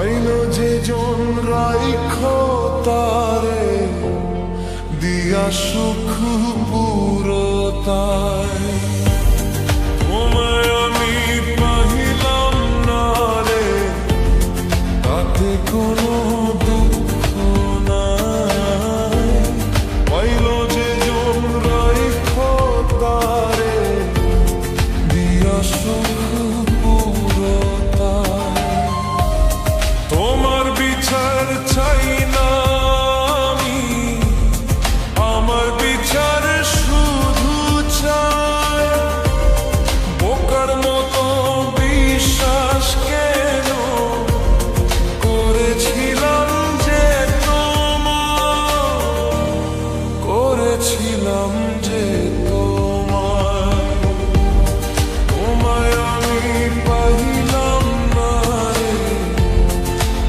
Pile যে জন রাইখো তারে দিয়া সুখ পুরতায়। তোমায় আমি পাহিলাম না রে, তাতে কোনো দুঃখ নাই। পাইল যে জন রাইখো তারে দিয়া সুখ পুরতায়। তোমার বিচার চাই না আমি, আমার বিচার শুধু চাই। বোকার মতো বিশ্বাস কেন করেছিলাম যে করেছিলাম যে তোমায় আমি পাইলাম না রে,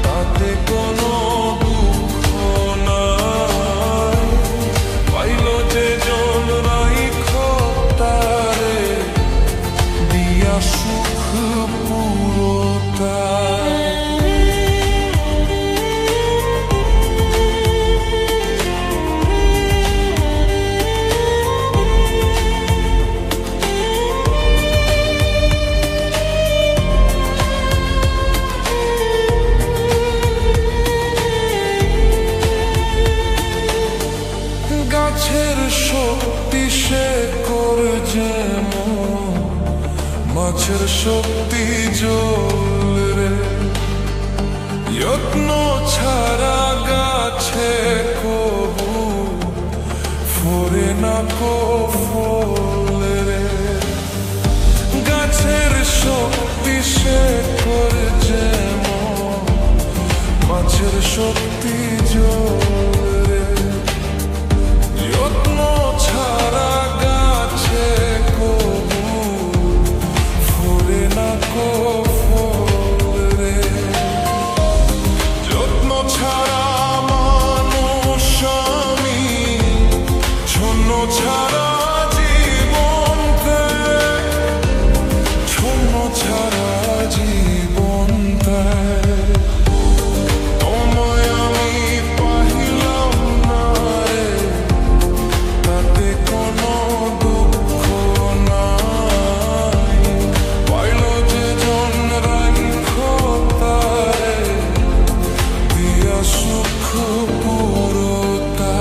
তাতে কোনো দুঃখ নাই। পাইল যে জন রাইখো তারে দিয়া সুখ পুরতায়। গাছের শক্তি শেকড় যেমন, মাছের শক্তি জল রে। যত্ন ছাড়া গাছে কবু ফোরে না কো ফল রে। গাছের শক্তি শেকড় যেমন, মাছের শক্তি জল রে। যত্ন ছাড়া গাছে কবু ফোরে না কো ফল রে। যত্ন ছাড়া মানুষ আমি, শূন্য ছাড়া জীবন দেয়, শূন্য ছাড়া জীবন দেয়। তোমায় আমি পাহিলাম না রে, তাতে কোনো দুঃখ নাই। পাইল যে জন রাইখো তারে দিয়া সুখ পুরতায়।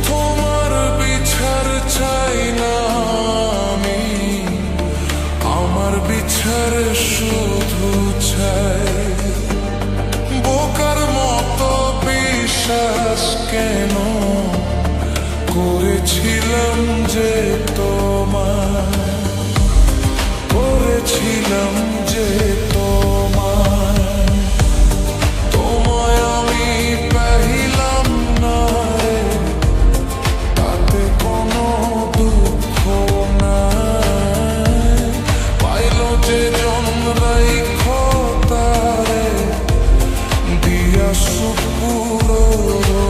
তোমার বিচার চাই না আমি, আমার বিচার শুধু চাই। বোকার মতো বিশ্বাস কেন করেছিলাম যে করেছিলাম যে তোমায় আমি পাইলাম না রে, তাতে কোনো দুঃখ নাই। পাইল যে জন রাইখো তারে দিয়া সুখ পুরতায়।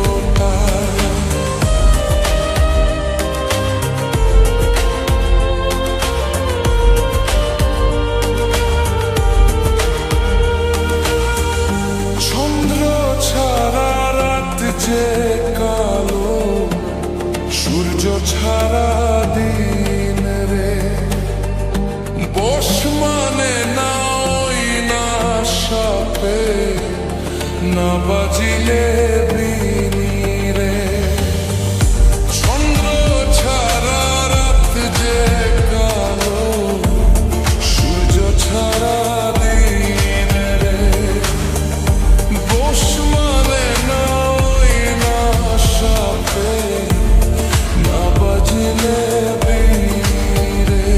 চন্দ্র ছাড়া রাত যে কালো, সূর্য ছাড়া দিন রে। বশ মানে না ওই না সাপে, না বাজিলে বিনি রে। চন্দ্র ছাড়া রাত যে কালো, সূর্য ছাড়া দিন রে। বশ মানে না ওই না সাপে, না বাজিলে বিনি রে।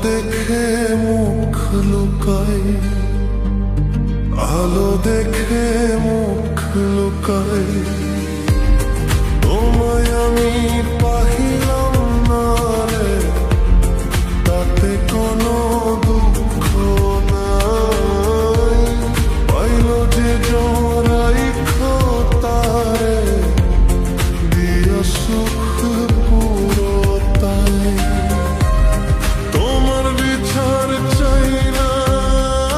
দেখে মুখ লুকাই, আলো দেখে মুখ লুকাই, তোমায় আমি পাহিলাম না রে, তাতে কোনো দুঃখ নাই। পাইল যে জড়াই তারে দিয়া সুখ পুরো তাই। তোমার বিচার চাই না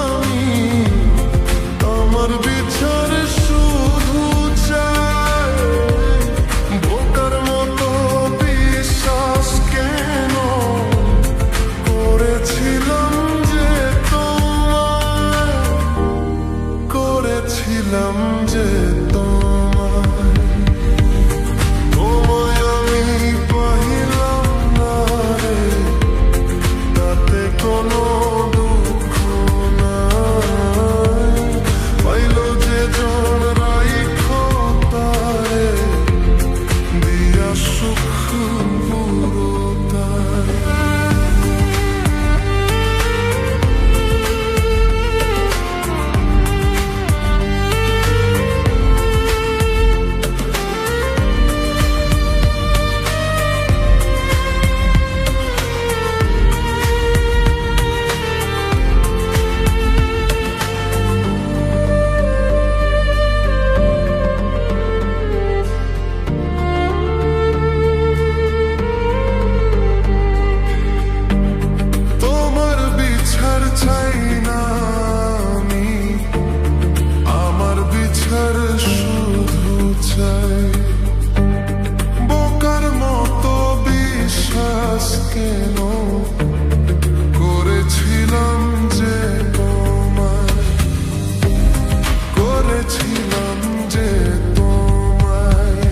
আমি, আমার বিচার শুধু চাই। বোকার মতো বিশ্বাস কেন করেছিলাম যে তোমায়, করেছিলাম যে তোমায়। তোমায় আমি পাইলাম না রে, তাতে কোনো দুঃখ নাই। পাইল যে জন রাইখো তারে দিয়া সুখ পুরো তাই। তোমার বিচার চাই না আমি, আমার বিচার শুধু চাই। বোকার মতো বিশ্বাস কেন করেছিলাম যে তোমায়, করেছিলাম যে তোমায়।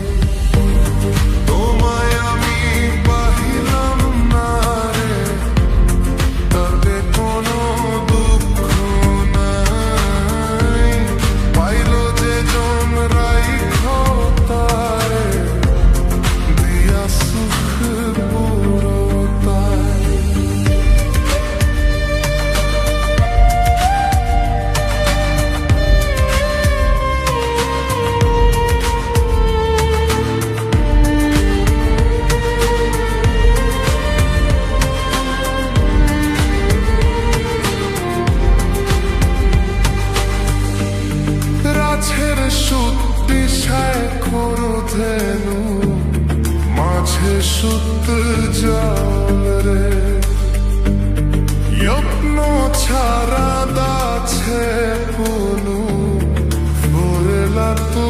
তোমায় আমি পাহিলাম না রে, তাতে কোনো দুঃখ নাই। পাইল যে জন রাইখো তারে দিয়া সুখ পুরো তাই। রাছের সুতি শেখর ধেনু, মাঝে সুত জল রে। যত্ন ছাড়া দাছে পুনু, ফুরলা তো